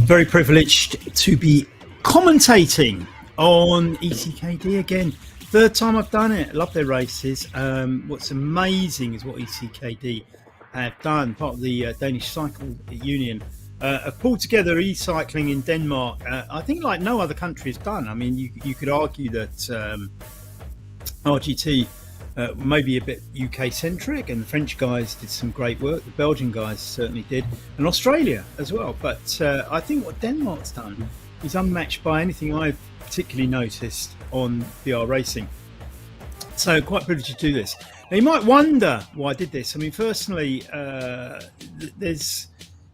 very privileged to be commentating on ECKD again. Third time I've done it. I love their races. What's amazing is what ECKD have done, part of the Danish Cycle Union, have pulled together e-cycling in Denmark. I think like no other country has done. I mean, you could argue that RGT maybe a bit UK centric, and the French guys did some great work. The Belgian guys certainly did, and Australia as well. But I think what Denmark's done is unmatched by anything I've particularly noticed on VR racing. So quite privileged to do this. Now you might wonder why I did this. I mean, personally, there's,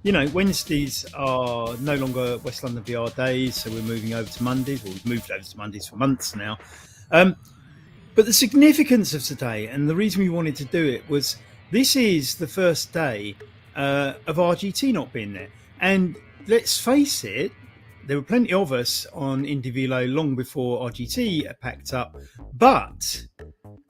Wednesdays are no longer West London VR days, so we're moving over to Mondays. Well, we've moved over to Mondays for months now. But the significance of today, and the reason we wanted to do it, was this is the first day of RGT not being there. And let's face it, there were plenty of us on IndieVelo long before RGT packed up, but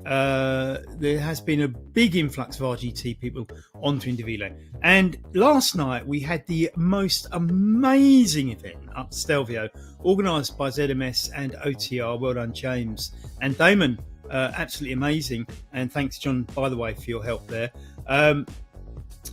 there has been a big influx of RGT people onto IndieVelo. And last night we had the most amazing event up Stelvio, organised by ZMS and OTR. Well done, James and Damon. Absolutely amazing. And thanks, John, by the way, for your help there.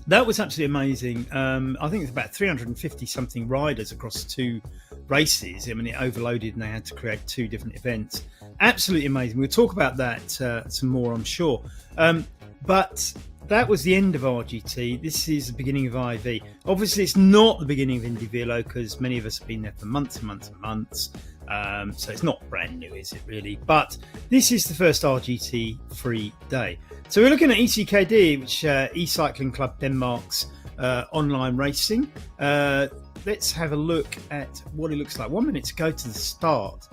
That was absolutely amazing. I think it's about 350 something riders across two races. I mean, it overloaded and they had to create two different events. Absolutely amazing. We'll talk about that some more, I'm sure. But that was the end of RGT. This is the beginning of IV. Obviously, it's not the beginning of IndieVelo because many of us have been there for months and months and months. So it's not brand new, is it really? But this is the first RGT free day. So we're looking at ECKD, which E-Cycling Club Denmark's online racing. Let's have a look at what it looks like. 1 minute to go to the start.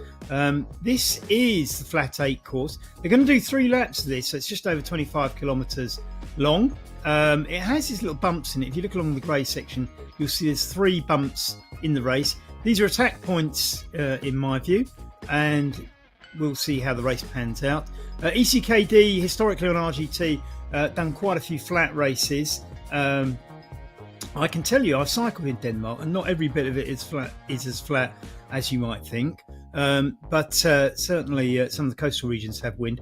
This is the flat 8 course. They're going to do 3 laps of this, so it's just over 25 kilometres long. It has these little bumps in it. If you look along the grey section, you'll see there's 3 bumps in the race. These are attack points in my view, and we'll see how the race pans out. ECKD, historically on RGT, done quite a few flat races. I can tell you I've cycled in Denmark, and not every bit of it is as flat as you might think. But certainly some of the coastal regions have wind.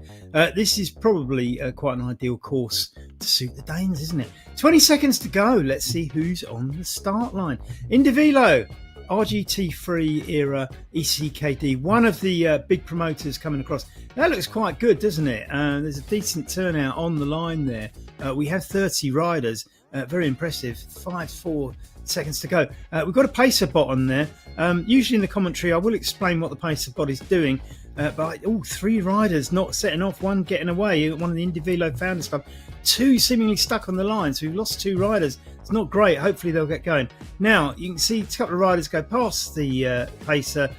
This is probably quite an ideal course to suit the Danes, isn't it? 20 seconds to go. Let's see who's on the start line. IndieVelo, RGT free era, ECKD, one of the big promoters coming across. That looks quite good, doesn't it? There's a decent turnout on the line there. We have 30 riders. Very impressive. 4 seconds to go. We've got a pacer bot on there. Usually in the commentary I will explain what the pacer bot is doing, but 3 riders not setting off, 1 getting away, one of the IndieVelo Founders Club, 2 seemingly stuck on the line, so we've lost 2 riders. It's not great. Hopefully they'll get going. Now you can see a couple of riders go past the pacer.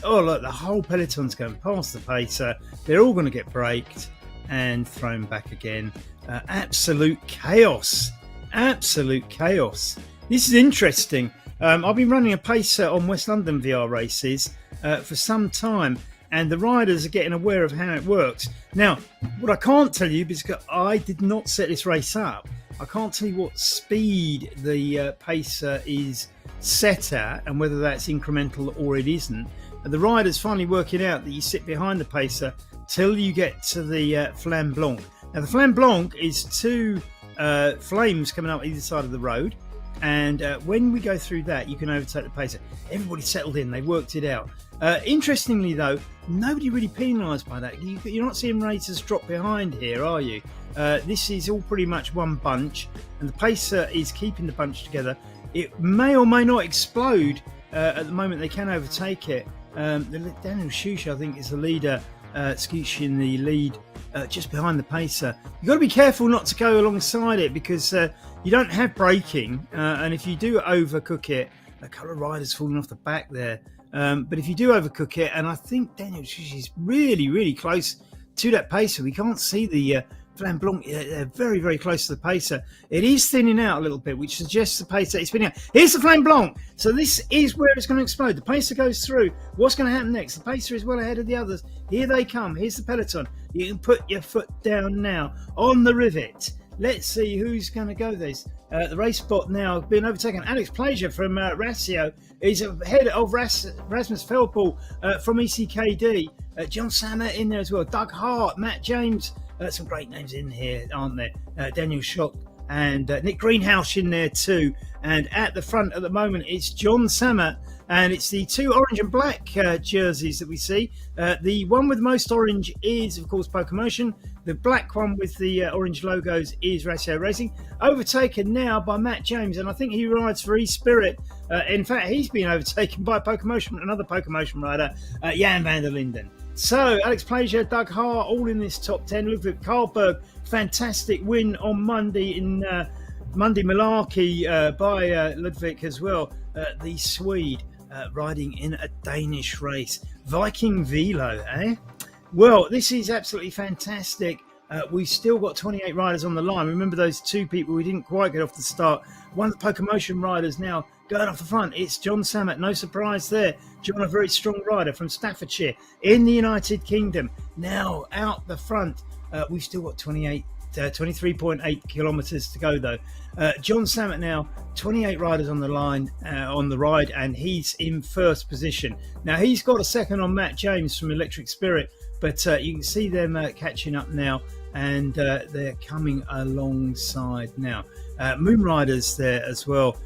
Oh look, the whole peloton's going past the pacer. They're all going to get braked and thrown back again. Absolute chaos. Absolute chaos. This is interesting. I've been running a pacer on West London VR races for some time, and the riders are getting aware of how it works. Now, what I can't tell you, because I did not set this race up, I can't tell you what speed the pacer is set at and whether that's incremental or it isn't. And the rider's finally working out that you sit behind the pacer till you get to the Flamme Blanc. Now, the Flamme Blanc is 2 flames coming up either side of the road, and when we go through that you can overtake the pacer. Everybody settled in, they worked it out. Interestingly though, nobody really penalised by that. You're not seeing racers drop behind here, are you? This is all pretty much one bunch, and the pacer is keeping the bunch together. It may or may not explode at the moment. They can overtake it. Daniel Schuch, I think, is the leader. Schuch in the lead, just behind the pacer. You've got to be careful not to go alongside it, because you don't have braking, and if you do overcook it, a couple of riders falling off the back there. But if you do overcook it, and I think Daniel Schuch is really, really close to that pacer. We can't see the Flamme Blanc. They're very, very close to the pacer. It is thinning out a little bit, which suggests the pacer is thinning out. Here's the Flamme Blanc. So this is where it's going to explode. The pacer goes through. What's going to happen next? The pacer is well ahead of the others. Here they come. Here's the peloton. You can put your foot down now on the rivet. let's see who's going to go this. The race spot now being overtaken. Alex Plager from Ratio is ahead of Rasmus Feldpool from ECKD. John Samet in there as well. Doug Hart, Matt James. Some great names in here, aren't there? Daniel Schock and Nick Greenhouse in there too. And at the front at the moment, it's John Samet. And it's the two orange and black jerseys that we see. The one with the most orange is, of course, Pokemotion. The black one with the orange logos is Ratio Racing. Overtaken now by Matt James, and I think he rides for E-Spirit. In fact, he's been overtaken by Pokemotion, another Pokemotion rider, Jan van der Linden. So, Alex Plager, Doug Hart, all in this top 10. Ludwig Karlberg, fantastic win on Monday in Monday Malarkey by Ludwig as well. The Swede riding in a Danish race. Viking Velo, eh? Well, this is absolutely fantastic. We've still got 28 riders on the line. Remember those two people we didn't quite get off the start. One of the Pokemotion riders now going off the front. It's John Samet. No surprise there. John, a very strong rider from Staffordshire in the United Kingdom. Now out the front. We've still got 23.8 kilometres to go though. John Samet now, 28 riders on the line on the ride, and he's in first position. Now he's got a second on Matt James from Electric Spirit, but you can see them catching up now, and they're coming alongside now. Moon Riders there as well.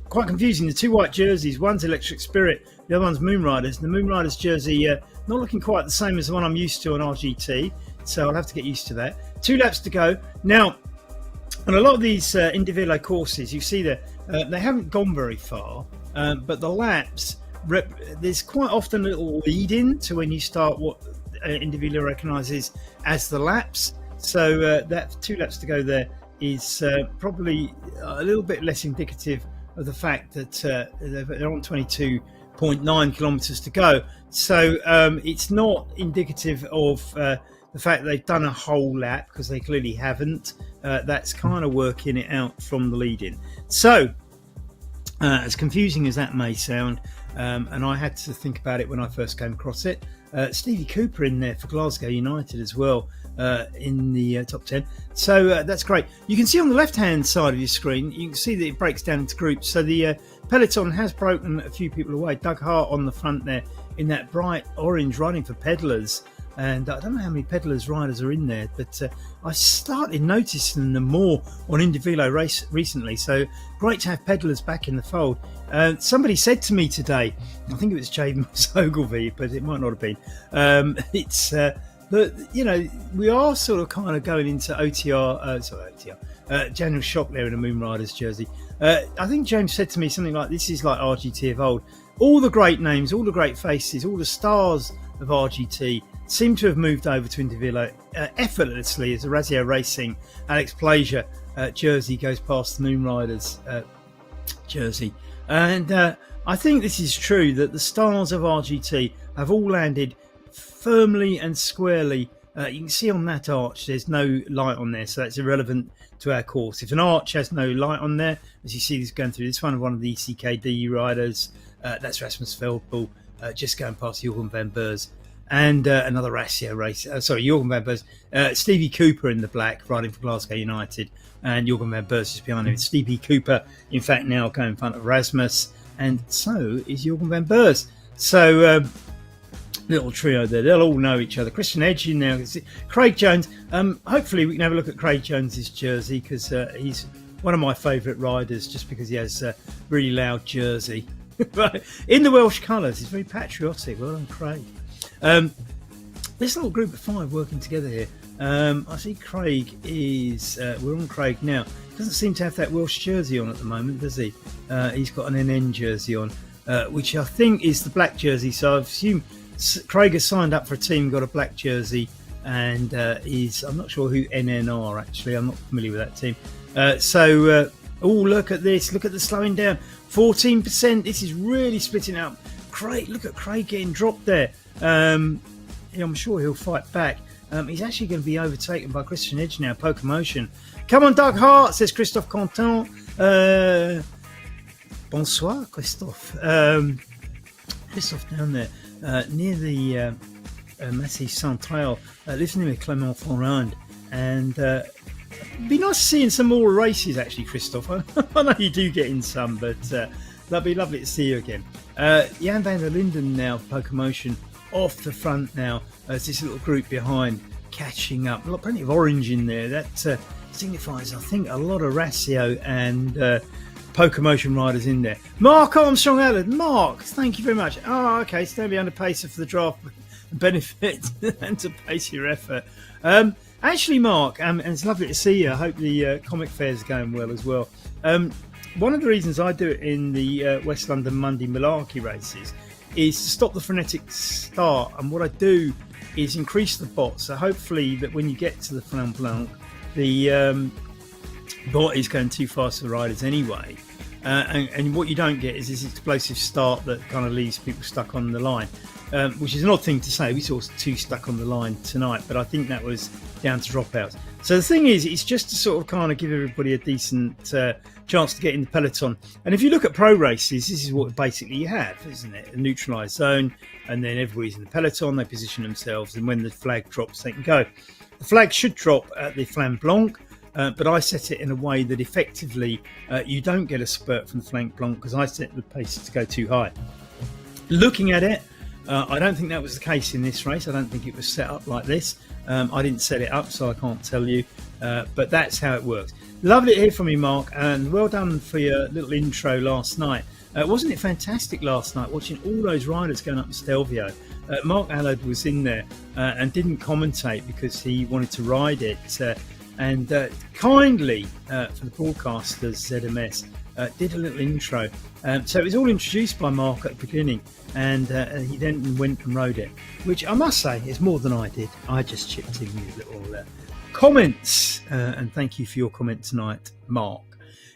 Quite confusing, the two white jerseys, one's Electric Spirit, the other one's Moon Riders. The Moon Riders jersey not looking quite the same as the one I'm used to on RGT, so I'll have to get used to that. 2 laps to go. Now, on a lot of these IndieVelo courses, you see that they haven't gone very far, but the laps, there's quite often a little lead-in to when you start what IndieVelo recognises as the laps. So that 2 laps to go there is probably a little bit less indicative of the fact that they're on 22.9 kilometres to go. So it's not indicative of the fact that they've done a whole lap, because they clearly haven't. That's kind of working it out from the lead-in. So as confusing as that may sound, and I had to think about it when I first came across it, Stevie Cooper in there for Glasgow United as well, in the top 10. So that's great. You can see on the left-hand side of your screen, you can see that it breaks down into groups. So the peloton has broken a few people away. Doug Hart on the front there in that bright orange, riding for Pedalers. And I don't know how many Pedalers riders are in there, but I started noticing them more on IndieVelo race recently. So great to have Pedalers back in the fold. Somebody said to me today, I think it was James Ogilvie, but it might not have been. It's that, you know, we are sort of kind of going into Daniel Schock there in a Moon Riders jersey. I think James said to me something like, this is like RGT of old. All the great names, all the great faces, all the stars of RGT seem to have moved over to IndieVelo effortlessly as the Ratio Racing Alex Plager jersey goes past the Moon Riders jersey. And I think this is true, that the stars of RGT have all landed firmly and squarely. You can see on that arch there's no light on there, so that's irrelevant to our course. If an arch has no light on there, as you see this going through, this one of the ECKD riders, that's Rasmus Feldpool, just going past Jorgen van Beurs. And another Ratio race, Jorgen van Beurs, Stevie Cooper in the black, riding for Glasgow United, and Jorgen van Beurs is behind him. Stevie Cooper, in fact, now going in front of Rasmus, and so is Jorgen van Beurs. So, little trio there, they'll all know each other. Christian Edge in there, Craig Jones. Hopefully, we can have a look at Craig Jones's jersey, because he's one of my favourite riders, just because he has a really loud jersey. In the Welsh colours, he's very patriotic. Well done, Craig. This little group of 5 working together here. I see Craig is, we're on Craig now. Doesn't seem to have that Welsh jersey on at the moment, does he? He's got an NN jersey on, which I think is the black jersey. So I assume Craig has signed up for a team, got a black jersey, and I'm not sure who NN are actually. I'm not familiar with that team. Oh, look at this. Look at the slowing down. 14%. This is really splitting up. Craig, look at Craig getting dropped there. I'm sure he'll fight back. He's actually going to be overtaken by Christian Edge now, Pokemotion. Come on, Doug Hart, says Christophe Quentin. Bonsoir, Christophe. Christophe down there, near the Massif Central, lives near Clermont-Ferrand. And Be nice seeing some more races, actually, Christoph. I know you do get in some, but that'd be lovely to see you again. Jan van der Linden now, Pokemotion, off the front now. There's this little group behind catching up. Plenty of orange in there. That signifies, I think, a lot of Ratio and Pokemotion riders in there. Mark Armstrong Allen. Mark, thank you very much. Oh, okay. Stand behind the pacer for the draft benefit and to pace your effort. Actually, Mark, and it's lovely to see you. I hope the comic fair is going well as well. One of the reasons I do it in the West London Monday Malarkey races is to stop the frenetic start. And what I do is increase the bot. So hopefully that when you get to the Flamme Blanc, the bot is going too fast for the riders anyway. And what you don't get is this explosive start that kind of leaves people stuck on the line. Which is an odd thing to say. We saw two stuck on the line tonight, but I think that was down to dropouts. So the thing is, it's just to sort of kind of give everybody a decent chance to get in the peloton. And if you look at pro races, this is what basically you have, isn't it? A neutralised zone, and then everybody's in the peloton, they position themselves, and when the flag drops, they can go. The flag should drop at the Flamme Blanc, but I set it in a way that effectively you don't get a spurt from the Flamme Blanc because I set the pace to go too high. Looking at it, I don't think that was the case in this race. I don't think it was set up like this. I didn't set it up, so I can't tell you. But that's how it works. Lovely to hear from you, Mark, and well done for your little intro last night. Wasn't it fantastic last night, watching all those riders going up to Stelvio? Mark Allard was in there and didn't commentate because he wanted to ride it. And kindly, for the broadcasters, ZMS, did a little intro. So it was all introduced by Mark at the beginning, and he then went and rode it, which I must say is more than I did. I just chipped in with little comments, and thank you for your comment tonight, Mark.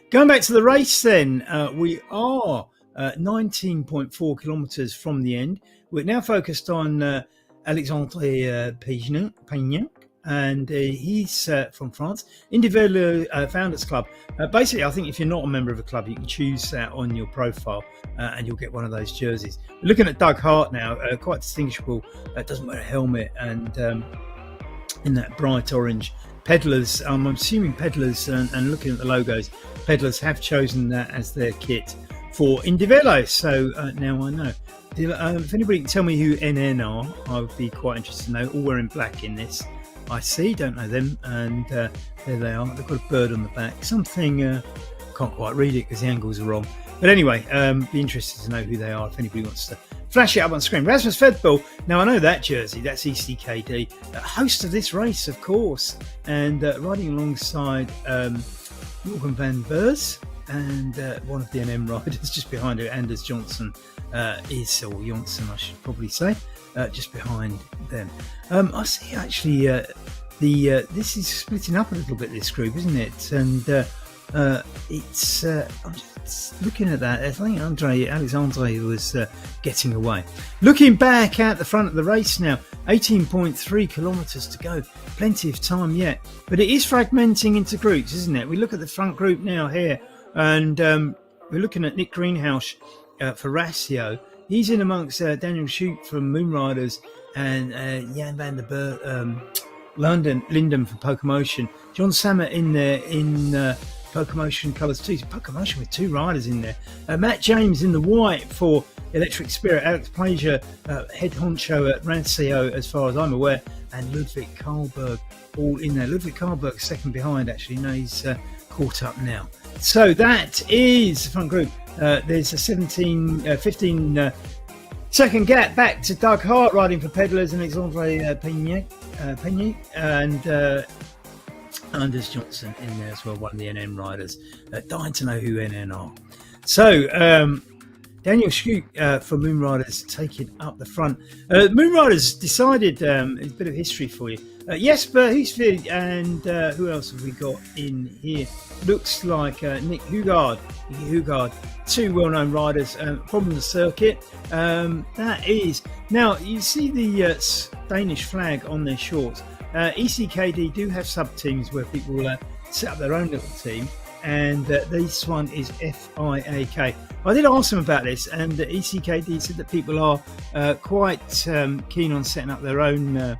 Going back to the race then, we are 19.4 kilometres from the end. We're now focused on Alexandre Pignac, and he's from France. IndieVelo Founders Club. Basically, I think if you're not a member of a club, you can choose that on your profile and you'll get one of those jerseys. We're looking at Doug Hart now, quite distinguishable. Doesn't wear a helmet and in that bright orange. Pedalers, I'm assuming Pedalers, and looking at the logos, Pedalers have chosen that as their kit for IndieVelo. So now I know. If anybody can tell me who NN are, I would be quite interested to know. All wearing black in this. I see, don't know them, and there they are. They've got a bird on the back. Something, can't quite read it because the angles are wrong. But anyway, be interested to know who they are if anybody wants to flash it up on screen. Rasmus Fedbull, now I know that jersey, that's ECKD, host of this race, of course, and riding alongside Jorgen van Beurs and one of the NM riders just behind her, Anders Johnson, or Johnson, I should probably say. Just behind them. I see actually this is splitting up a little bit, this group, isn't it? And it's I'm just looking at that. I think Alexandre was getting away. Looking back at the front of the race now, 18.3 kilometres to go. Plenty of time yet, but it is fragmenting into groups, isn't it? We look at the front group now here, and we're looking at Nick Greenhouse for Ratio. He's in amongst Daniel Shute from Moon Riders and Jan van der Linden from Pokemotion. John Sammet in there in Pokemotion colours too. Pokemotion with two riders in there. Matt James in the white for Electric Spirit. Alex Plager, head honcho at Ratio, as far as I'm aware. And Ludwig Karlberg all in there. Ludwig Karlberg second behind, actually. No, he's caught up now. So that is the front group. There's a 15 second gap back to Doug Hart riding for Pedalers and Alexandre Pignac and Anders Johnson in there as well, one of the NN riders. Dying to know who NN are. So Daniel Shute for Moon Riders taking up the front. Moon Riders decided, a bit of history for you. Jesper Huisveld and who else have we got in here? Looks like Nick Hugard, two well-known riders from the circuit. That is, now you see the Danish flag on their shorts. ECKD do have sub-teams where people will set up their own little team, and this one is FIAK. I did ask them about this, and ECKD said that people are quite keen on setting up their own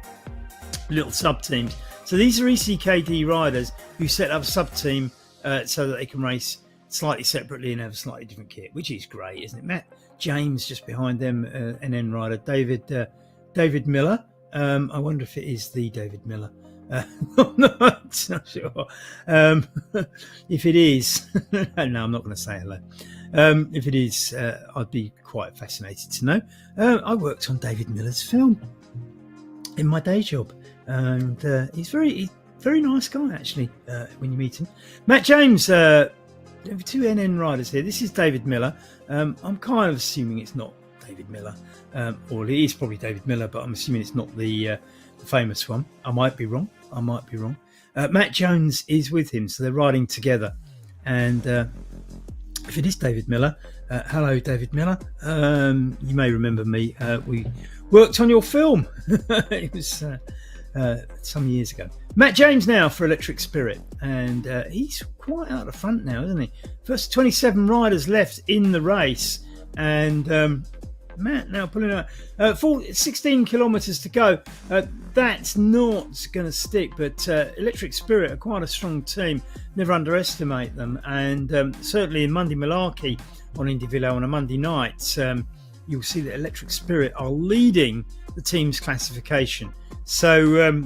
little sub-teams. So these are ECKD riders who set up a sub-team so that they can race slightly separately and have a slightly different kit, which is great, isn't it? Matt James just behind them, NN rider. David Miller. I wonder if it is the David Miller. I'm not sure. If it is, no, I'm not going to say hello. If it is, I'd be quite fascinated to know. I worked on David Miller's film in my day job, and he's very nice guy actually. When you meet him, Matt James. There are two NN riders here. This is David Miller. I'm kind of assuming it's not David Miller, or it is probably David Miller, but I'm assuming it's not the famous one. I might be wrong. Matt Jones is with him, so they're riding together. And if it is David Miller, hello, David Miller. You may remember me. We worked on your film. It was some years ago. Matt James now for Electric Spirit, and he's quite out the front now, isn't he? First 27 riders left in the race, and Matt now pulling out 16 kilometres to go. That's not going to stick, but Electric Spirit are quite a strong team. Never underestimate them, and certainly in Monday Malarkey on IndieVelo on a Monday night, you'll see that Electric Spirit are leading the team's classification. So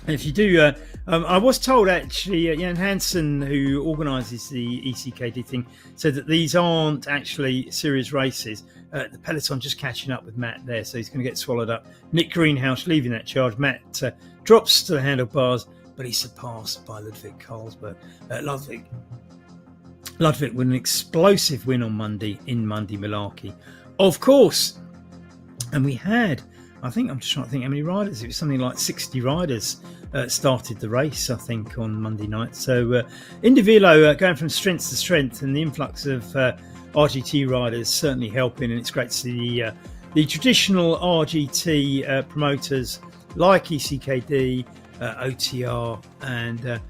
if you do, I was told actually, Jan Hansen, who organises the ECKD thing, said that these aren't actually serious races. The peloton just catching up with Matt there, so he's going to get swallowed up. Nick Greenhouse leaving that charge. Matt drops to the handlebars, but he's surpassed by Ludwig Carlsberg. Ludwig with an explosive win on Monday in Monday Malarkey, of course. And we had, I think, I'm just trying to think how many riders. It was something like 60 riders started the race, I think, on Monday night. So IndieVelo going from strength to strength, and the influx of RGT riders certainly helping. And it's great to see the traditional RGT promoters like ECKD, OTR, and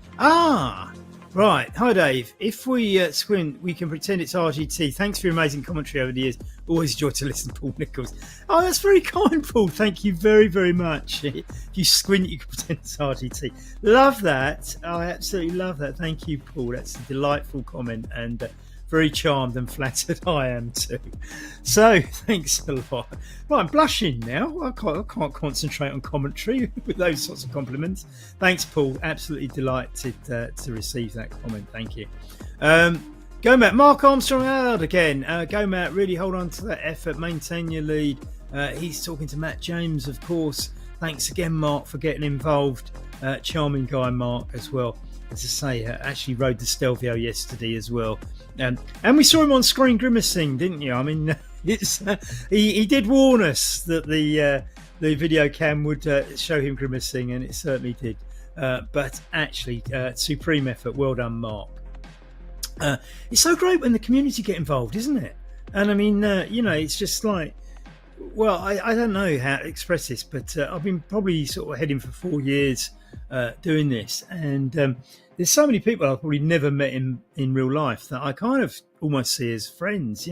right. Hi, Dave. If we squint, we can pretend it's RGT. Thanks for your amazing commentary over the years. Always enjoy to listen to Paul Nichols. Oh, that's very kind, Paul. Thank you very, very much. If you squint, you can pretend it's RGT. Love that. I absolutely love that. Thank you, Paul. That's a delightful comment, and very charmed and flattered I am too. So thanks a lot. Right, I'm blushing now. I can't concentrate on commentary with those sorts of compliments. Thanks, Paul. Absolutely delighted to receive that comment. Thank you. Go Matt. Mark Armstrong out again. Go Matt. Really hold on to that effort. Maintain your lead. He's talking to Matt James, of course. Thanks again, Mark, for getting involved. Charming guy, Mark, as well. As I say, actually rode the Stelvio yesterday as well. And we saw him on screen grimacing, didn't you? I mean, it's he did warn us that the video cam would show him grimacing, and it certainly did. But actually, supreme effort. Well done, Mark. It's so great when the community get involved, isn't it? And I mean, it's just like, well, I don't know how to express this, but I've been probably sort of heading for 4 years doing this, and there's so many people I've probably never met in real life that I kind of almost see as friends,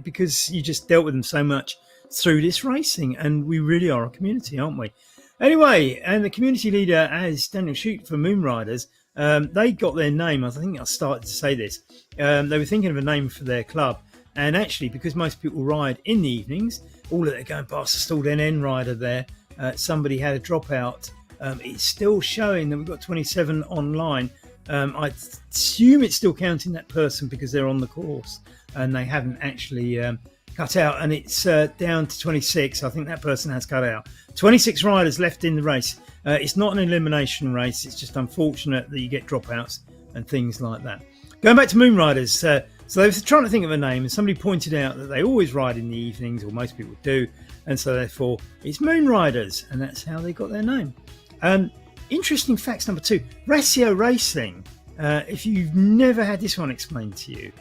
because you just dealt with them so much through this racing, and we really are a community, aren't we? Anyway, and the community leader, as Daniel Shute from Moon Riders, they got their name. I think I started to say this. They were thinking of a name for their club, and actually, because most people ride in the evenings, all that they're going past a stalled NN rider there, somebody had a dropout. It's still showing that we've got 27 online. I assume it's still counting that person because they're on the course and they haven't actually cut out, and it's down to 26. I think that person has cut out. 26 riders left in the race. It's not an elimination race. It's just unfortunate that you get dropouts and things like that. Going back to Moon Riders, so they were trying to think of a name, and somebody pointed out that they always ride in the evenings, or most people do, and so therefore it's Moon Riders, and that's how they got their name. Interesting facts number 2, ratio racing. If you've never had this one explained to you,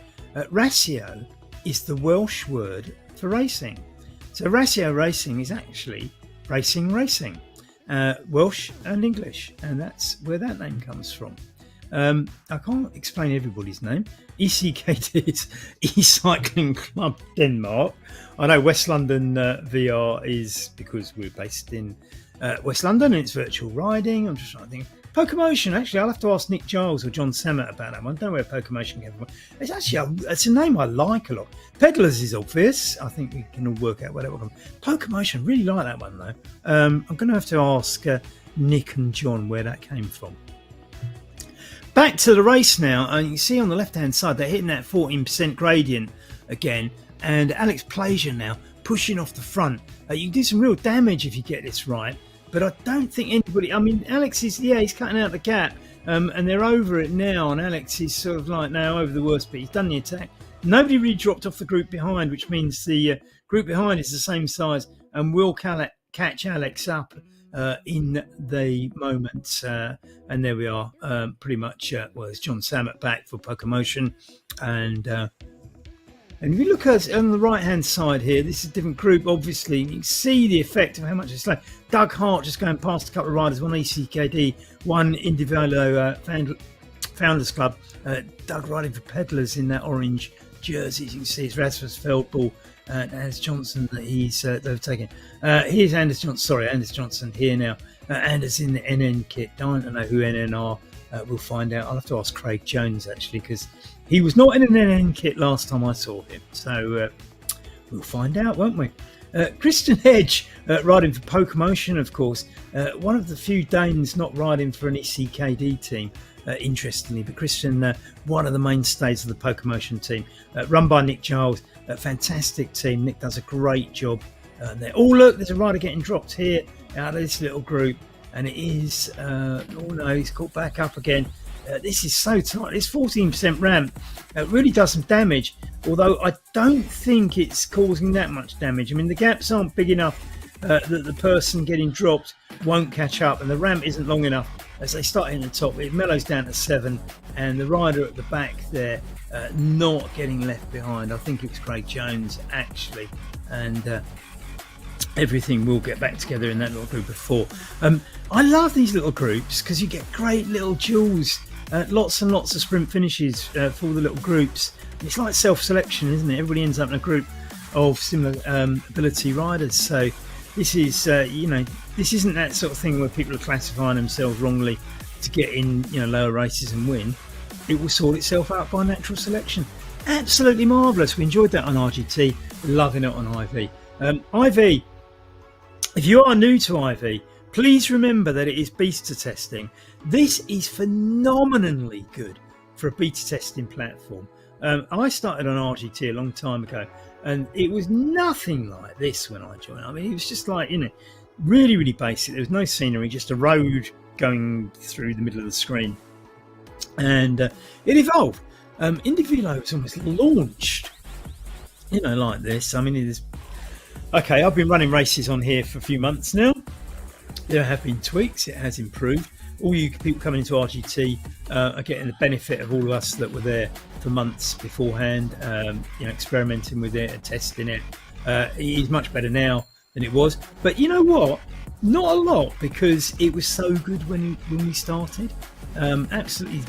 ratio is the Welsh word for racing. So ratio racing is actually racing, Welsh and English, and that's where that name comes from. I can't explain everybody's name. ECKD is E-Cycling Club Denmark. I know West London VR is because we're based in West London and its virtual riding. I'm just trying to think. Pokemotion, actually, I'll have to ask Nick Giles or John Samet about that one. I don't know where Pokemotion came from. It's actually it's a name I like a lot. Peddlers is obvious. I think we can all work out where that one comes from. Pokemotion, really like that one, though. I'm going to have to ask Nick and John where that came from. Back to the race now, and you can see on the left-hand side, they're hitting that 14% gradient again, and Alex Plaisir now pushing off the front. You can do some real damage if you get this right. But I don't think anybody... I mean, Alex is... Yeah, he's cutting out the gap. And they're over it now. And Alex is sort of like now over the worst bit. He's done the attack. Nobody really dropped off the group behind, which means the group behind is the same size and will catch Alex up in the moment. And there we are. Pretty much, well, it's John Samet back for Pokemotion. And if you look at on the right-hand side here, this is a different group, obviously. You can see the effect of how much it's like. Doug Hart just going past a couple of riders, one ECKD, one IndieVelo Founders Club. Doug riding for Peddlers in that orange jersey. As you can see, it's Rasmus Feldball and Anders Johnson that they've taken. Here's Anders Johnson here now. Anders in the NN kit. Don't know who NN are. We'll find out. I'll have to ask Craig Jones, actually, because he was not in an NN kit last time I saw him. So we'll find out, won't we? Christian Hedge riding for Pokemotion, of course. One of the few Danes not riding for an ECKD team, interestingly. But Christian, one of the mainstays of the Pokemotion team, run by Nick Giles. A fantastic team. Nick does a great job there. Oh, look, there's a rider getting dropped here out of this little group. And it is, oh no, he's caught back up again. This is so tight. This 14% ramp really does some damage, although I don't think it's causing that much damage. I mean, the gaps aren't big enough that the person getting dropped won't catch up, and the ramp isn't long enough. As they start in the top, it mellows down to 7, and the rider at the back there not getting left behind. I think it was Craig Jones, actually, and everything will get back together in that little group of 4. I love these little groups because you get great little duels, lots and lots of sprint finishes for the little groups. It's like self-selection, isn't it? Everybody ends up in a group of similar ability riders. So this is, this isn't that sort of thing where people are classifying themselves wrongly to get in, lower races and win. It will sort itself out by natural selection. Absolutely marvellous. We enjoyed that on RGT. We're loving it on IV. IV, if you are new to IV, please remember that it is beta testing. This is phenomenally good for a beta testing platform. I started on RGT a long time ago, and it was nothing like this when I joined. I mean, it was just like, really, really basic. There was no scenery, just a road going through the middle of the screen. And it evolved. IndieVelo was almost launched, like this. I mean, it is... Okay, I've been running races on here for a few months now. There have been tweaks. It has improved. All you people coming into RGT are getting the benefit of all of us that were there for months beforehand, experimenting with it and testing it. It is much better now than it was. But you know what? Not a lot, because it was so good when we started. Absolutely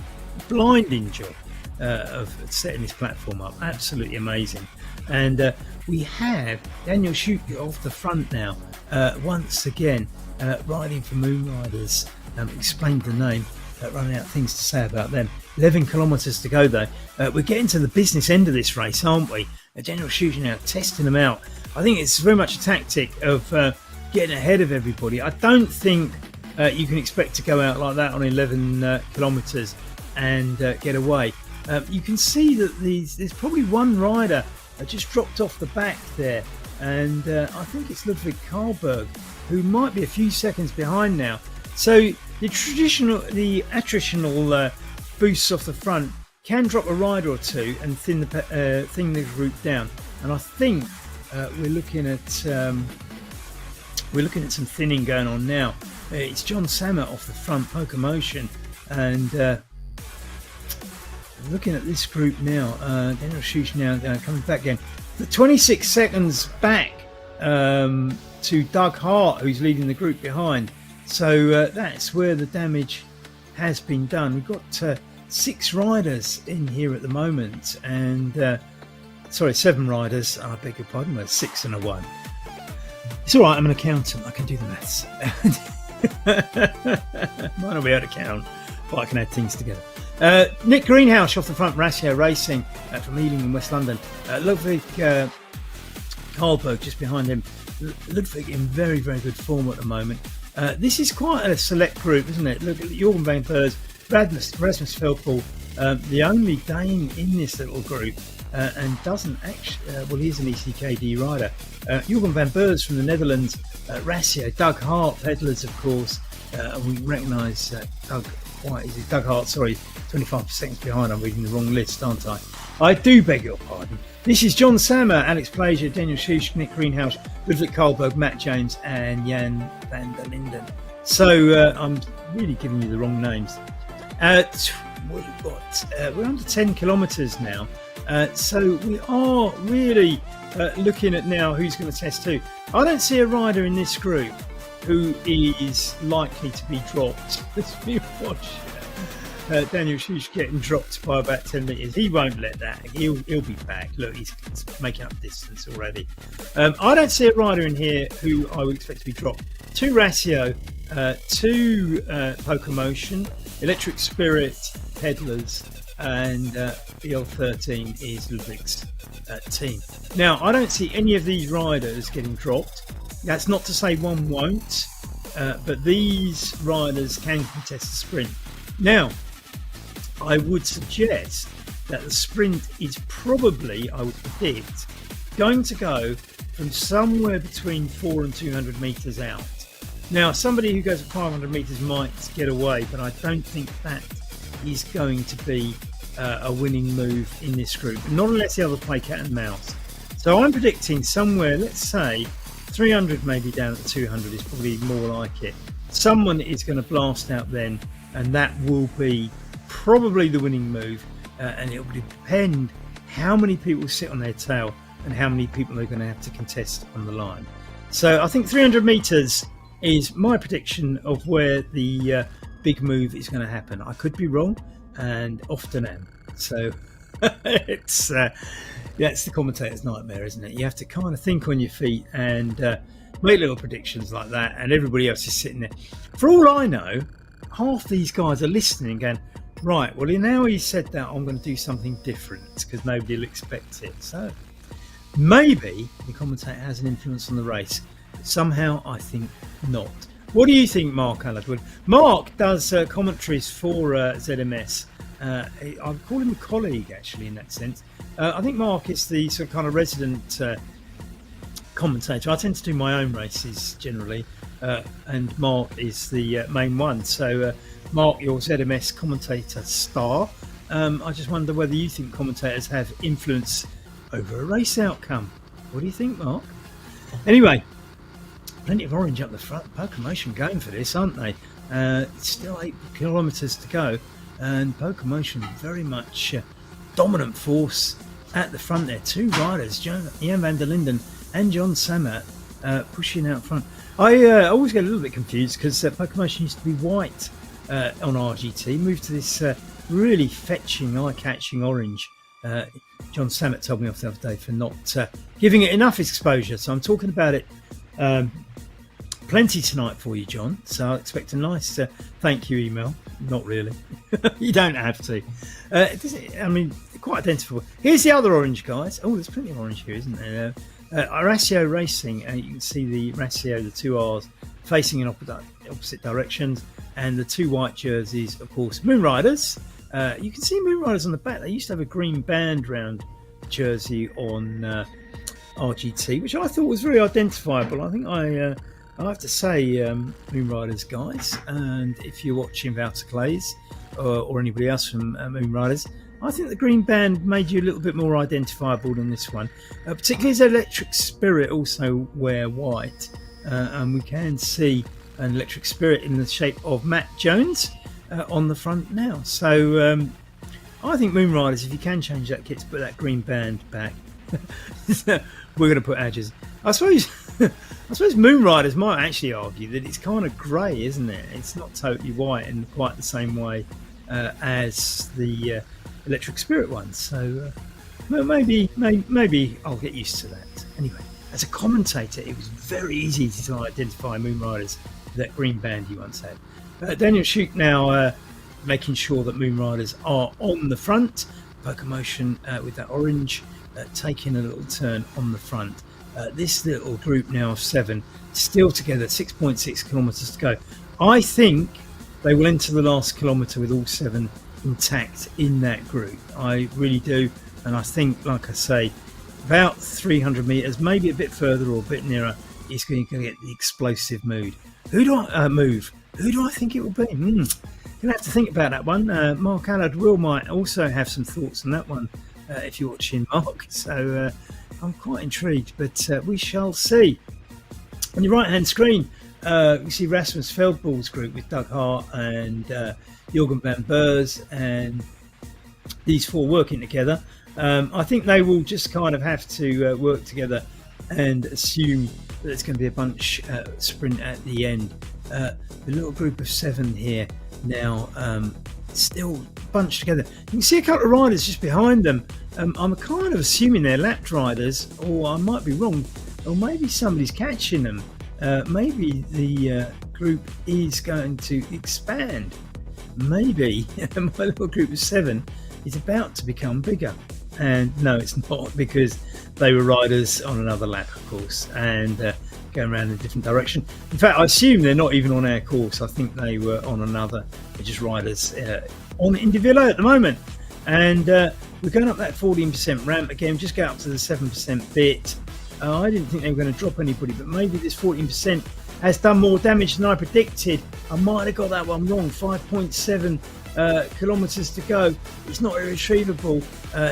blinding job of setting this platform up. Absolutely amazing. And we have Daniel Schuke off the front now, once again, riding for Moonriders. Explained the name, running out things to say about them. 11 kilometres to go, though. We're getting to the business end of this race, aren't we? Daniel Schuke now testing them out. I think it's very much a tactic of getting ahead of everybody. I don't think you can expect to go out like that on 11 kilometres and get away. You can see that there's probably one rider just dropped off the back there, and I think it's Ludwig Karlberg, who might be a few seconds behind now. So the attritional boosts off the front can drop a rider or two and thin the group down. And I think we're looking at some thinning going on now. It's John Samet off the front, Pokemotion, and looking at this group now. Daniel Schuch now coming back again. The 26 seconds back to Doug Hart, who's leading the group behind. So that's where the damage has been done. We've got 6 riders in here at the moment, and 7 riders. I beg your pardon, there's 6 and a 1. It's all right, I'm an accountant, I can do the maths. Might not be able to count, but I can add things together. Nick Greenhouse off the front, Ratio Racing from Ealing in West London. Ludwig Karlberg just behind him. Ludwig in very, very good form at the moment. This is quite a select group, isn't it? Look at Jorgen van Beurs, Rasmus Veldpool, the only Dane in this little group, and doesn't actually, well, he's an ECKD rider. Jorgen van Beurs from the Netherlands, Ratio, Doug Hart, pedallers, of course. We recognise Doug Hart, sorry, 25 seconds behind. I'm reading the wrong list, aren't I? I do beg your pardon. This is John Sammer, Alex Plazier, Daniel Schuch, Nick Greenhouse, Ludwig Karlberg, Matt Jones, and Jan van der Linden. So I'm really giving you the wrong names. We're under 10 kilometres now. So we are really looking at now who's going to test who. I don't see a rider in this group who is likely to be dropped. Let's watch Daniel Schuch getting dropped by about 10 metres. He won't let that. He'll be back. Look, he's making up distance already. I don't see a rider in here who I would expect to be dropped. 2 Ratio, 2 Pocomotion, Electric Spirit, Pedalers, and BL13 is Ludwig's team. Now, I don't see any of these riders getting dropped. That's not to say one won't, but these riders can contest the sprint. Now, I would suggest that the sprint is probably, I would predict, going to go from somewhere between 4 and 200 metres out. Now, somebody who goes at 500 metres might get away, but I don't think that is going to be a winning move in this group, not unless the other play cat and mouse. So I'm predicting somewhere, let's say 300 maybe down at 200 is probably more like it. Someone is going to blast out then, and that will be probably the winning move, and it will depend how many people sit on their tail and how many people they're going to have to contest on the line. So I think 300 metres is my prediction of where the big move is going to happen. I could be wrong, and often am. So it's that's the commentator's nightmare, isn't it? You have to kind of think on your feet and make little predictions like that, and everybody else is sitting there. For all I know, half these guys are listening and going, right, well, now he said that, I'm going to do something different because nobody will expect it. So maybe the commentator has an influence on the race. Somehow I think not. What do you think, Mark Alladwood? Mark does commentaries for ZMS. I call him a colleague, actually, in that sense. I think Mark is the sort of kind of resident commentator. I tend to do my own races generally, and Mark is the main one. So, Mark, your ZMS commentator star. I just wonder whether you think commentators have influence over a race outcome. What do you think, Mark? Anyway, plenty of orange up the front. Pocomotion going for this, aren't they? Still 8 kilometres to go, and Pocomotion very much dominant force at the front there. 2 riders, Jan van der Linden and John Sammer, pushing out front. I always get a little bit confused because Pocomotion used to be white on RGT, moved to this really fetching, eye-catching orange. John Sammet told me off the other day for not giving it enough exposure, so I'm talking about it plenty tonight for you, John. So I expect a nice thank you email. Not really. You don't have to. I mean, quite identifiable. Here's the other orange, guys. Oh, there's plenty of orange here, isn't there? Ratio Racing, and you can see the Ratio, the 2 R's facing in opposite directions, and the 2 white jerseys, of course, Moon Riders. You can see Moon Riders on the back. They used to have a green band round jersey on RGT, which I thought was very identifiable. I think I have to say, Moon Riders guys, and if you're watching Wouter Clays or anybody else from Moon Riders, I think the green band made you a little bit more identifiable than this one, particularly as Electric Spirit also wear white, and we can see an Electric Spirit in the shape of Matt Jones on the front now. So I think Moon Riders, if you can change that kit to put that green band back, we're going to put edges. I suppose Moon Riders might actually argue that it's kind of grey, isn't it? It's not totally white in quite the same way as the Electric Spirit ones. So maybe I'll get used to that. Anyway, as a commentator, it was very easy to identify Moon Riders with that green band he once had. Daniel Shute now making sure that Moon Riders are on the front. Locomotion with that orange taking a little turn on the front. This little group now of 7 still together, 6.6 kilometres to go. I think they will enter the last kilometre with all 7 intact in that group. I really do. And I think, like I say, about 300 metres, maybe a bit further or a bit nearer, is going to get the explosive mood. Who do I think it will be? Gonna have to think about that one. Mark Allard might also have some thoughts on that one if you're watching, Mark. So I'm quite intrigued, but we shall see. On your right-hand screen, you see Rasmus Feldball's group with Doug Hart and Jorgen van Beurs, and these 4 working together. I think they will just kind of have to work together and assume that it's going to be a bunch sprint at the end. The little group of 7 here now still bunched together. You can see a couple of riders just behind them. I'm kind of assuming they're lapped riders, or I might be wrong, or maybe somebody's catching them. Maybe the group is going to expand. Maybe my little group of 7 is about to become bigger. And no, it's not, because they were riders on another lap, of course, and going around in a different direction. In fact, I assume they're not even on our course. I think they were on another. They're just riders on IndieVelo at the moment. And we're going up that 14% ramp again, just go up to the 7% bit. I didn't think they were going to drop anybody, but maybe this 14% has done more damage than I predicted. I might have got that one wrong. 5.7 kilometres to go. It's not irretrievable.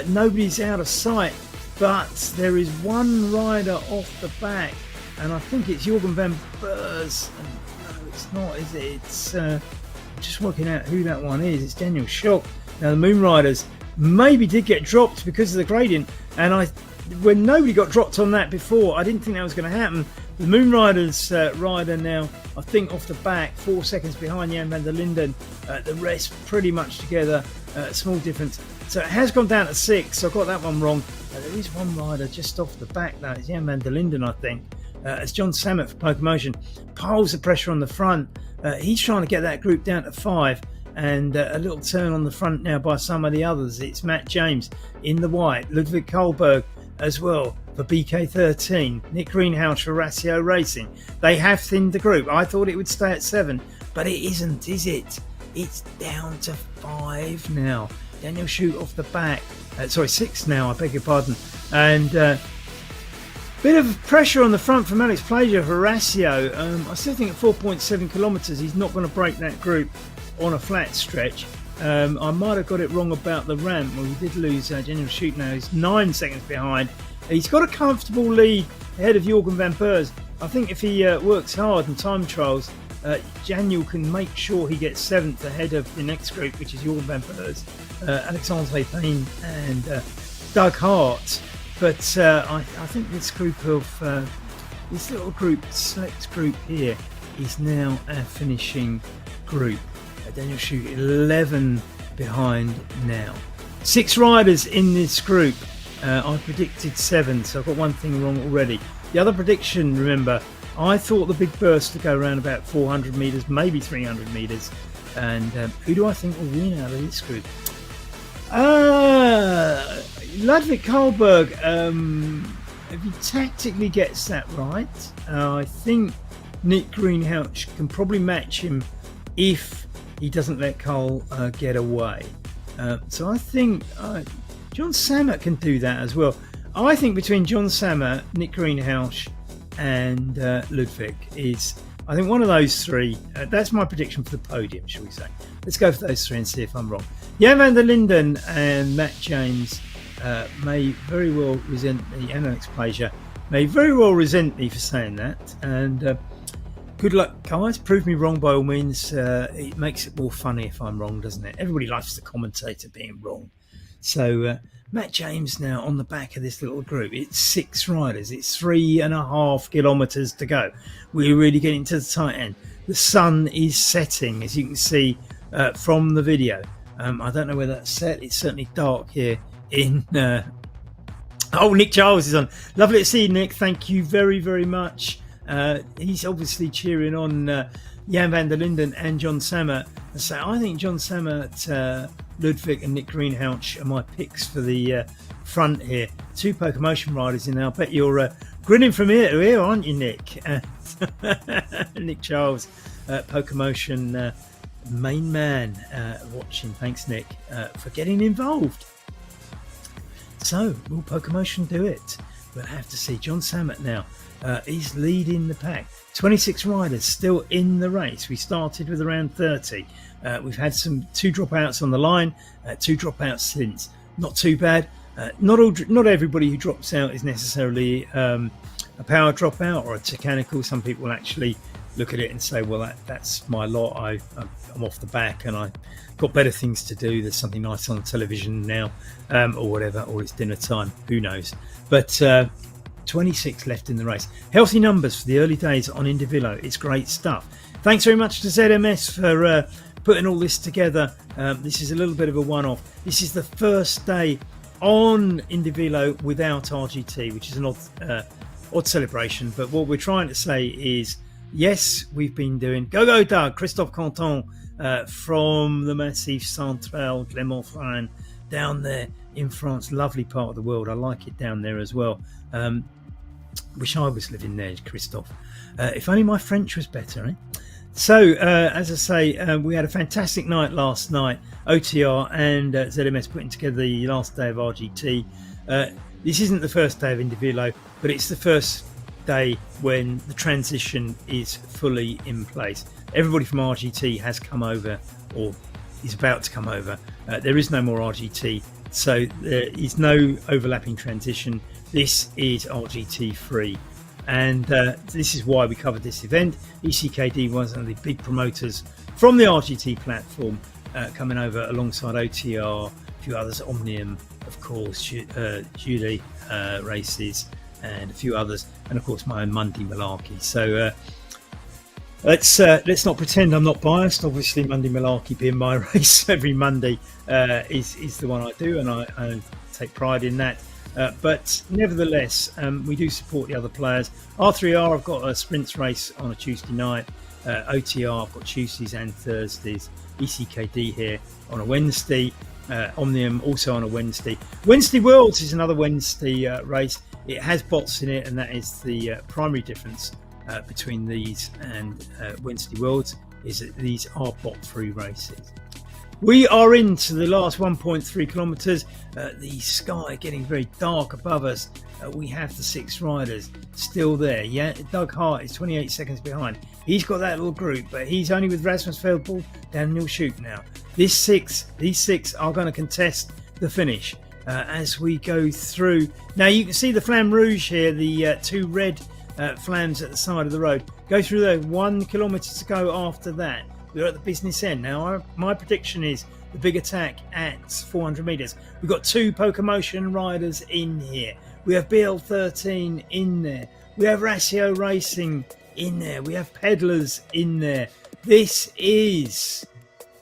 Nobody's out of sight, but there is one rider off the back, and I think it's Jorgen van Beurs. No, it's not, is it? It's just working out who that one is. It's Daniel Shute. Now the Moon Riders maybe did get dropped because of the gradient, and when nobody got dropped on that before, I didn't think that was going to happen. The Moon Riders rider now, I think off the back, 4 seconds behind Jan van der Linden. The rest pretty much together, small difference. So it has gone down to 6, so I got that one wrong. There is one rider just off the back though, it's Jan van der Linden, I think. It's John Samet for Locomotion, piles the pressure on the front. He's trying to get that group down to 5, and a little turn on the front now by some of the others. It's Matt James in the white, Ludwig Kohlberg as well for BK13, Nick Greenhouse for Ratio Racing. They have thinned the group. I thought it would stay at 7, but it isn't, is it? It's down to 5 now. Daniel Shute off the back. 6 now, I beg your pardon. And bit of pressure on the front from Alex Plager for Ratio. I still think at 4.7 kilometres he's not going to break that group on a flat stretch. I might have got it wrong about the ramp. Well, we did lose Daniel Shute now. He's 9 seconds behind. He's got a comfortable lead ahead of Jorgen van Beurs. I think if he works hard and time trials, Daniel can make sure he gets 7th ahead of the next group, which is Jorgen van Beurs, Alexandre Payne and Doug Hart. But I think this group of this little group, select group here, is now our finishing group. Daniel Shute 11 behind now. 6 riders in this group. I predicted 7, so I've got one thing wrong already. The other prediction, remember, I thought the big burst would go around about 400 metres, maybe 300 metres. And who do I think will win out of this group? Ludwig Kohlberg, if he tactically gets that right, I think Nick Greenhouse can probably match him if he doesn't let Cole get away. So I think John Samet can do that as well. I think between John Samet, Nick Greenhouse and Ludwig is, I think one of those 3, that's my prediction for the podium, shall we say. Let's go for those 3 and see if I'm wrong. Jan van der Linden and Matt James may very well resent me, and Alex Plager may very well resent me for saying that. And good luck, guys. Prove me wrong by all means. It makes it more funny if I'm wrong, doesn't it? Everybody likes the commentator being wrong. So Matt James now on the back of this little group. It's 6 riders. It's 3.5 kilometres to go. We're really getting to the tight end. The sun is setting, as you can see from the video. I don't know where that's set. It's certainly dark here in Oh, Nick Charles is on. Lovely to see you, Nick. Thank you very, very much. He's obviously cheering on Jan van der Linden and John Sammet. So I think John Sammet, Ludwig and Nick Greenhalgh are my picks for the front here. 2 PokerMotion riders in there. I bet you're grinning from ear to ear, aren't you, Nick? Nick Charles, PokerMotion main man, watching. Thanks, Nick, for getting involved. So, will PokerMotion do it? We'll have to see. John Sammet now. He's leading the pack. 26 riders still in the race. We started with around 30. We've had 2 dropouts on the line, 2 dropouts since. Not too bad. Not everybody who drops out is necessarily a power dropout or a technical. Some people actually look at it and say, well, that's my lot. I'm off the back and I got better things to do. There's something nice on television now, or whatever, or it's dinner time. Who knows? But 26 left in the race. Healthy numbers for the early days on IndieVelo. It's great stuff. Thanks very much to ZMS for putting all this together. This is a little bit of a one-off. This is the first day on IndieVelo without RGT, which is an odd celebration. But what we're trying to say is, yes, we've been doing Go Doug, Christophe Canton from the Massif Central, Clermont-Ferrand, down there in France. Lovely part of the world. I like it down there as well. Wish I was living there, Christophe. If only my French was better, eh? So, as I say, we had a fantastic night last night. OTR and ZMS putting together the last day of RGT. This isn't the first day of IndieVelo, but it's the first day when the transition is fully in place. Everybody from RGT has come over, or is about to come over. There is no more RGT, so there is no overlapping transition. This is RGT free, and this is why we covered this event. ECKD was one of the big promoters from the RGT platform, coming over alongside OTR, a few others, Omnium, of course, Julie races, and a few others, and of course my own Monday Malarkey. So let's not pretend I'm not biased. Obviously, Monday Malarkey being my race every Monday is the one I do, and I take pride in that. But nevertheless, we do support the other players. R3R, I've got a sprints race on a Tuesday night. OTR, I've got Tuesdays and Thursdays. ECKD here on a Wednesday. Omnium also on a Wednesday. Wednesday Worlds is another Wednesday race. It has bots in it, and that is the primary difference between these and Wednesday Worlds, is that these are bot-free races. We are into the last 1.3 kilometres. The sky getting very dark above us. We have the 6 riders still there. Yeah, Doug Hart is 28 seconds behind. He's got that little group, but he's only with Rasmus Feldball, Daniel Schuch now. These six are going to contest the finish as we go through. Now you can see the Flamme Rouge here, the 2 red flams at the side of the road. Go through there. 1 kilometre to go after that. We're at the business end. Now, my prediction is the big attack at 400 metres. We've got 2 PokerMotion riders in here. We have BL13 in there. We have Ratio Racing in there. We have Peddlers in there. This is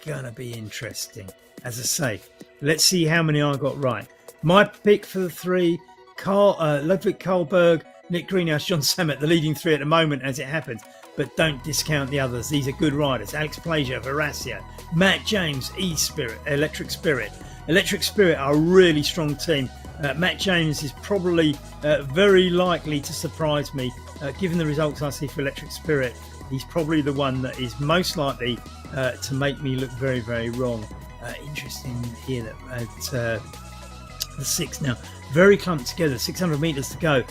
going to be interesting. As I say, let's see how many I got right. My pick for the 3, Ludwig Karlberg, Nick Greenhalgh, John Sammet, the leading 3 at the moment as it happens. But don't discount the others. These are good riders. Alex Plager, Verasio, Matt James, E-Spirit, Electric Spirit. Electric Spirit are a really strong team. Matt James is probably very likely to surprise me. Given the results I see for Electric Spirit, he's probably the one that is most likely to make me look very, very wrong. Interesting here that the 6 now. Very clumped together, 600 metres to go.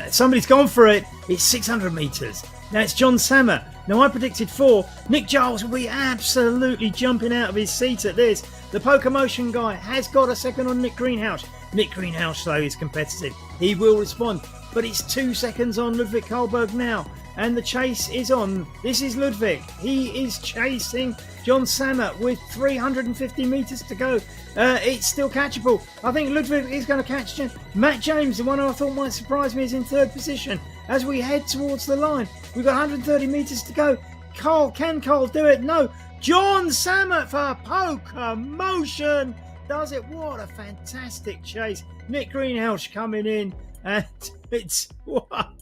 Somebody's gone for it. It's 600 metres. Now it's John Sammet. Now I predicted 4. Nick Giles will be absolutely jumping out of his seat at this. The PokerMotion guy has got a second on Nick Greenhalgh. Nick Greenhalgh, though, is competitive. He will respond. But it's 2 seconds on Ludwig Karlberg now. And the chase is on. This is Ludwig. He is chasing John Sammet with 350 metres to go. It's still catchable. I think Ludwig is going to catch Matt James, the one I thought might surprise me, is in 3rd position. As we head towards the line, we've got 130 metres to go. Can Carl do it? No. John Sammet for PokerMotion does it. What a fantastic chase. Nick Greenhouse coming in, and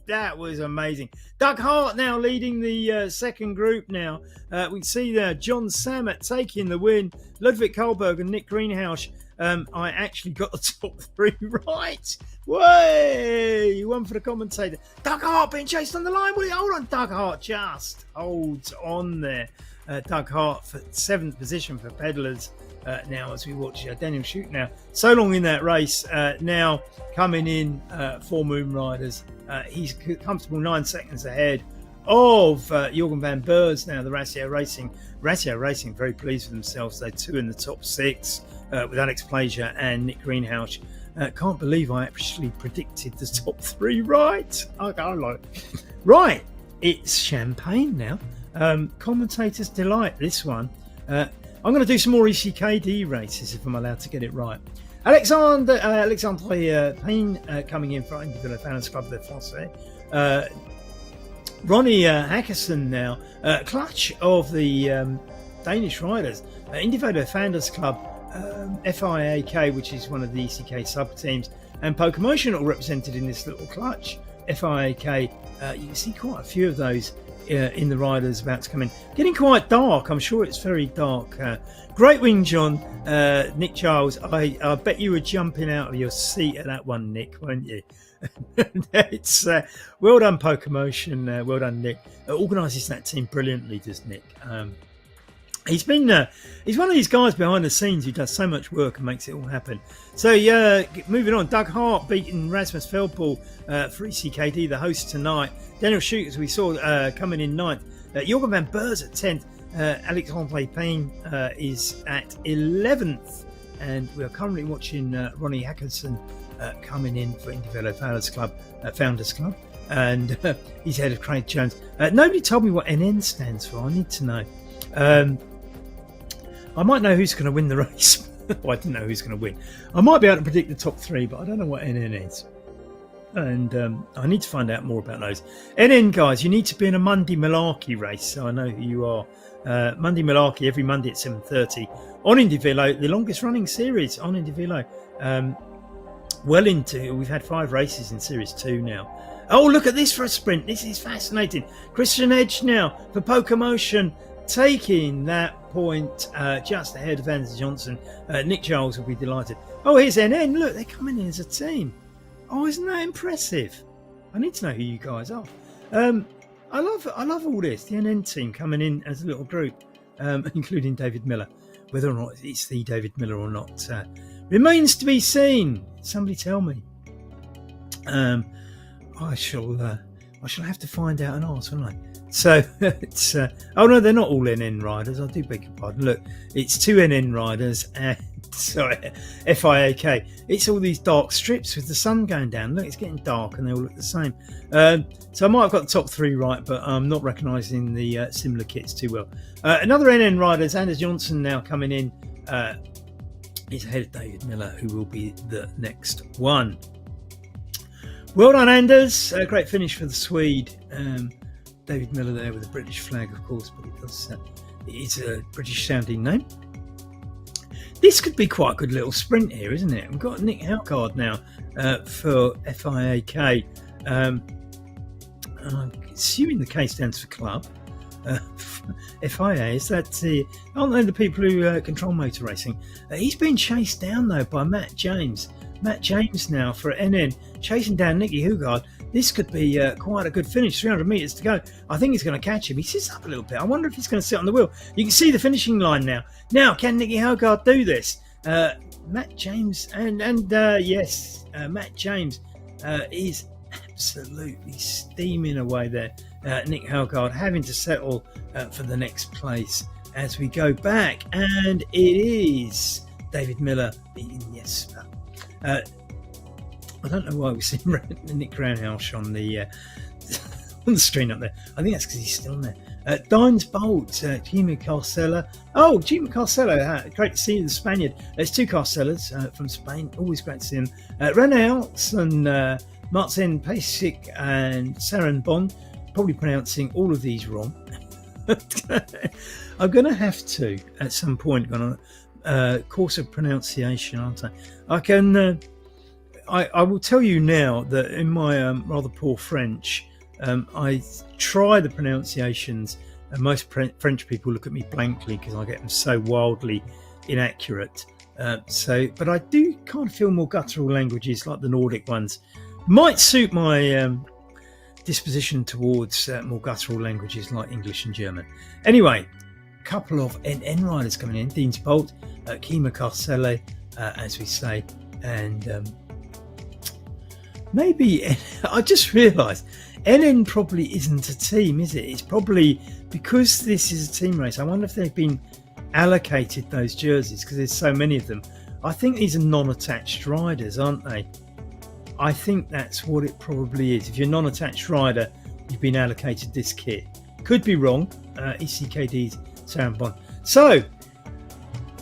that was amazing. Doug Hart now leading the second group now. We can see there John Sammet taking the win. Ludwig Kohlberg and Nick Greenhouse. I actually got the top three right. Way! One for the commentator. Doug Hart being chased on the line. Hold on, Doug Hart just holds on there. Doug Hart for 7th position for pedalers now as we watch Daniel Shute now. So long in that race. Now coming in for Moon Riders. He's comfortable 9 seconds ahead of Jorgen van Beurs now, the Ratio Racing. Ratio Racing very pleased with themselves. They're 2 in the top 6 with Alex Plager and Nick Greenhouse. Can't believe I actually predicted the top 3 right. Right, it's champagne now. Commentators delight this one. I'm going to do some more ECKD races if I'm allowed to get it right. Alexandre Payne coming in for IndieVelo Fans Club de France. Ronnie Hackerson now, clutch of the Danish riders. IndieVelo Fans Club, FIAK, which is one of the ECK sub-teams, and Pokemotion all represented in this little clutch. FIAK, you can see quite a few of those in the riders about to come in. Getting quite dark, I'm sure it's very dark. Great win, John. Nick Charles, I bet you were jumping out of your seat at that one, Nick, weren't you? It's well done, Pokemotion. Well done, Nick. Organises that team brilliantly, does Nick. He's one of these guys behind the scenes who does so much work and makes it all happen. So moving on, Doug Hart beating Rasmus Feldpool for ECKD, the host tonight. Daniel Shute, as we saw, coming in 9th. Jorgen van Beurs at 10th. Alexandre Payne is at 11th. And we are currently watching Ronnie Hackerson coming in for IndieVelo Founders Club. And he's head of Craig Jones. Nobody told me what NN stands for. I need to know. I might know who's going to win the race. Well, I didn't know who's going to win. I might be able to predict the top 3, but I don't know what NN is. And I need to find out more about those. NN, guys, you need to be in a Monday Malarkey race, so I know who you are. Monday Malarkey, every Monday at 7:30 on IndieVelo, the longest running series on IndieVelo. We've had 5 races in Series 2 now. Oh, look at this for a sprint. This is fascinating. Christian Edge now for Pokemotion, taking that point just ahead of Anders Johnson. Nick Charles will be delighted. Oh, here's NN. Look, they're coming in as a team. Oh, isn't that impressive? I need to know who you guys are. I love all this. The NN team coming in as a little group, including David Miller. Whether or not it's the David Miller or not remains to be seen. Somebody tell me. I shall have to find out and ask, won't I? So it's oh no, they're not all NN riders. I do beg your pardon. Look, it's 2 NN riders and FIAK. It's all these dark strips with the sun going down. Look, it's getting dark and they all look the same. So I might have got the top 3 right, but I'm not recognising the similar kits too well. Another NN rider is Anders Johnson now coming in. He's ahead of David Miller, who will be the next one. Well done, Anders. Great finish for the Swede. David Miller there with the British flag, of course, but it's a British sounding name. This could be quite a good little sprint here, isn't it? We've got Nick Halkard now for FIAK. I'm assuming the K stands for club. FIA, is that aren't they the people who control motor racing? He's been chased down though by Matt James. Matt James now for NN, chasing down Nicky Hugard. This could be quite a good finish. 300 metres to go. I think he's going to catch him. He sits up a little bit. I wonder if he's going to sit on the wheel. You can see the finishing line now. Now, can Nicky Hugard do this? Matt James Matt James is absolutely steaming away there. Nick Hugard having to settle for the next place as we go back, and it is David Miller beating Jesper. I don't know why we've seen Nick Greenhouse on the screen up there. I think that's because he's still on there. Dines Bolt, Jimmy Carcella. Oh, Jimmy Carcella, great to see you, the Spaniard. There's 2 Carcellas from Spain. Always great to see him. René and Martin Pasic and Saren Bond. Probably pronouncing all of these wrong. I'm going to have to, at some point, course of pronunciation, aren't I? I can. I will tell you now that in my rather poor French, I try the pronunciations, and most French people look at me blankly because I get them so wildly inaccurate. But I do kind of feel more guttural languages like the Nordic ones might suit my disposition towards more guttural languages like English and German. Anyway, a couple of NN riders coming in: Deans Bolt, Kima Carcelle, as we say, and maybe I just realised NN probably isn't a team, is it? It's probably because this is a team race. I wonder if they've been allocated those jerseys because there's so many of them. I think these are non-attached riders, aren't they? I think that's what it probably is. If you're a non-attached rider, you've been allocated this kit. Could be wrong. ECKD's Sarah Bond. So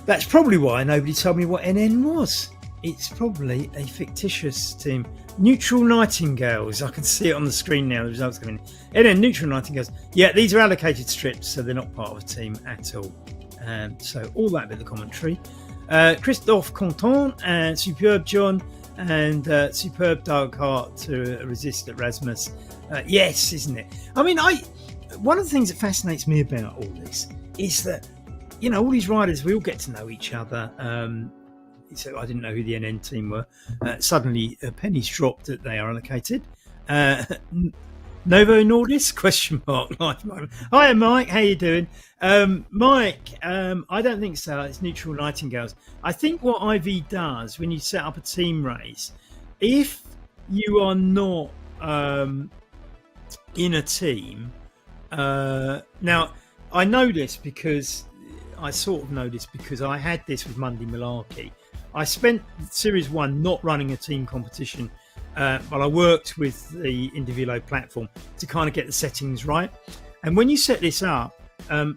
that's probably why nobody told me what NN was. It's probably a fictitious team. Neutral Nightingales. I can see it on the screen now. The results coming in. NN Neutral Nightingales. Yeah, these are allocated strips, so they're not part of a team at all. So all that bit of the commentary. Christophe Contant and Superb John and Superb Dark Heart to resist at Rasmus. Yes, isn't it? I mean, one of the things that fascinates me about all this is that, you know, all these riders, we all get to know each other. So I didn't know who the NN team were. Suddenly, pennies dropped that they are allocated. Novo Nordisk? Question mark. Hi, Mike. How you doing? Mike, I don't think so. It's Neutral Nightingales. I think what IV does when you set up a team race, if you are not in a team, now I know this because I sort of know this because I had this with Monday Malarkey. I spent Series 1 not running a team competition, but I worked with the IndieVelo platform to kind of get the settings right. And when you set this up,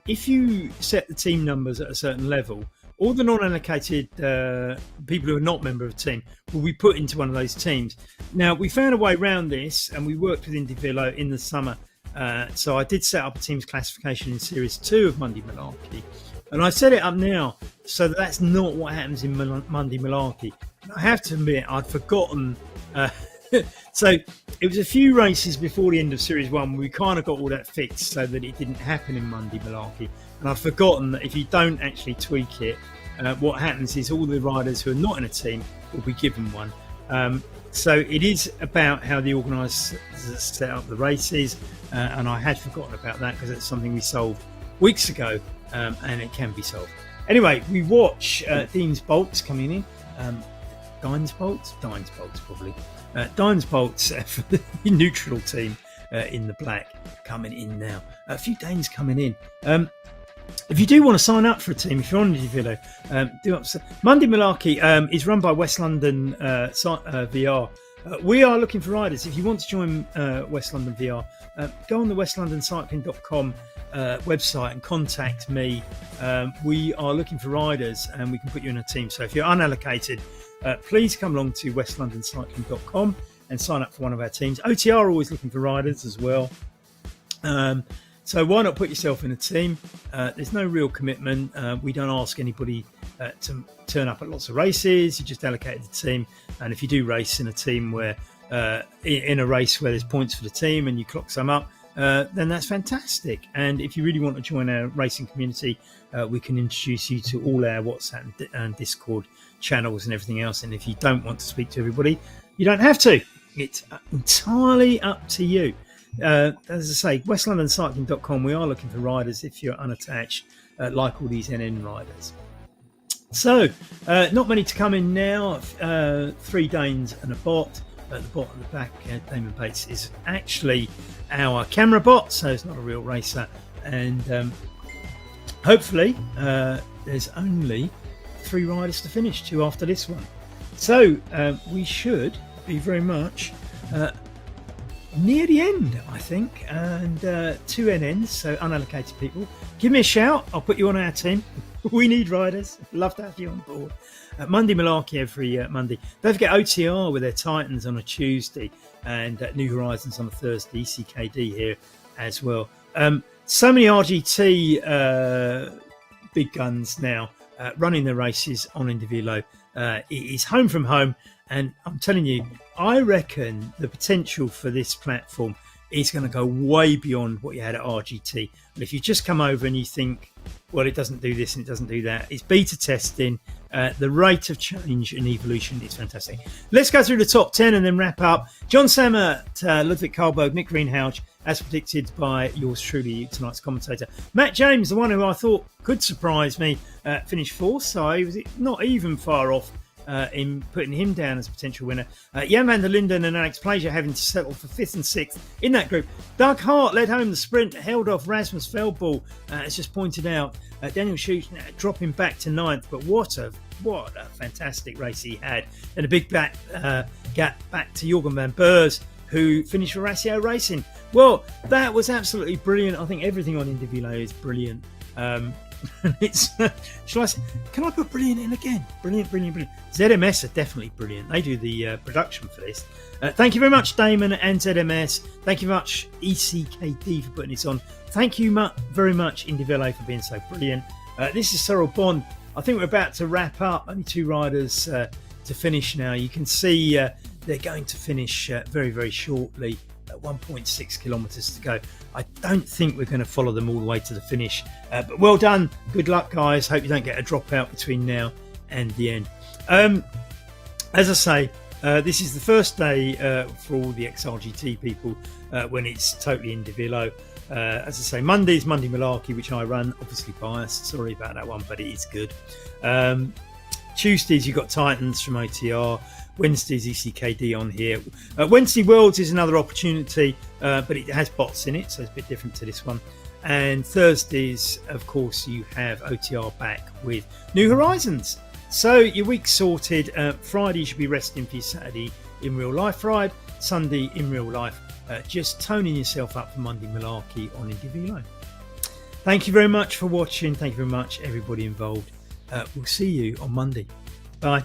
if you set the team numbers at a certain level, all the non-allocated people who are not member of a team will be put into one of those teams. Now, we found a way around this, and we worked with IndieVelo in the summer. So I did set up a team's classification in Series 2 of Monday Malarkey. And I set it up now so that that's not what happens in Monday Malarkey. I have to admit, I'd forgotten. So it was a few races before the end of Series 1 where we kind of got all that fixed so that it didn't happen in Monday Malarkey. And I've forgotten that if you don't actually tweak it, what happens is all the riders who are not in a team will be given one. So it is about how the organisers set up the races. And I had forgotten about that because it's something we solved weeks ago. And it can be solved. Anyway, we watch Deans Bolts coming in. Dines Bolts probably. Dines Bolts for the neutral team in the black coming in now. A few Danes coming in. If you do want to sign up for a team, if you're on IndieVelo, do up. Monday Malarkey is run by West London VR. We are looking for riders. If you want to join West London VR, go on the westlondoncycling.com website and contact me. We are looking for riders and we can put you in a team. So if you're unallocated, please come along to westlondoncycling.com and sign up for one of our teams. OTR are always looking for riders as well. So why not put yourself in a team? There's no real commitment. We don't ask anybody to turn up at lots of races. You just allocate the team. And if you do race in a team where in a race where there's points for the team and you clock some up, then that's fantastic. And if you really want to join our racing community, we can introduce you to all our WhatsApp and Discord channels and everything else. And if you don't want to speak to everybody, you don't have to. It's entirely up to you. As I say, westlondoncycling.com, we are looking for riders if you're unattached, like all these NN riders. So, not many to come in now. 3 Danes and a bot. At the bottom of the back, Damon Bates is actually our camera bot, so it's not a real racer. And hopefully, there's only 3 riders to finish, 2 after this one. So, we should be very much near the end, I think. And 2 NNs, so unallocated people. Give me a shout, I'll put you on our team. We need riders. Love to have you on board. Monday Malarkey every Monday. Don't forget OTR with their Titans on a Tuesday and New Horizons on a Thursday. ECKD here as well. So many RGT big guns now. running the races on IndieVelo. It is home from home, and I'm telling you, I reckon the potential for this platform is going to go way beyond what you had at RGT. But if you just come over and you think, well, it doesn't do this and it doesn't do that, it's beta testing. The rate of change and evolution is fantastic. Let's go through the top 10 and then wrap up. John Sammert, Ludwig Karlberg, Nick Greenhalgh, as predicted by yours truly, tonight's commentator. Matt James, the one who I thought could surprise me, finished fourth, so he was not even far off in putting him down as a potential winner. Jan van der Linden and Alex Plager having to settle for 5th and 6th in that group. Doug Hart led home the sprint, held off Rasmus Feldball, as just pointed out. Daniel Schutz dropping back to 9th, but what a fantastic race he had. And a big gap back to Jorgen van Beurs, who finished for Ratio Racing. Well, that was absolutely brilliant. I think everything on IndieVelo is brilliant. It's shall I say, can I put brilliant in again? Brilliant. ZMS are definitely brilliant. They do the production for this. Thank you very much, Damon and ZMS. Thank you very much, ECKD, for putting this on. Thank you very much, IndieVelo, for being so brilliant. This is Cyril Bond. I think we're about to wrap up. Only 2 riders to finish now. You can see they're going to finish very, very shortly. 1.6 kilometres to go. I don't think we're going to follow them all the way to the finish, but well done. Good luck, guys. Hope you don't get a dropout between now and the end. As I say, this is the first day for all the XRGT people when it's totally IndieVelo. As I say, Monday is Monday Malarkey, which I run, obviously biased, sorry about that one, but it is good. Tuesdays you've got Titans from OTR. Wednesday's ECKD on here. Wednesday Worlds is another opportunity, but it has bots in it, so it's a bit different to this one. And Thursdays, of course, you have OTR back with New Horizons. So your week's sorted. Friday you should be resting for your Saturday in real life ride. Sunday in real life, just toning yourself up for Monday Malarkey on IndieVelo. Thank you very much for watching. Thank you very much, everybody involved. We'll see you on Monday. Bye.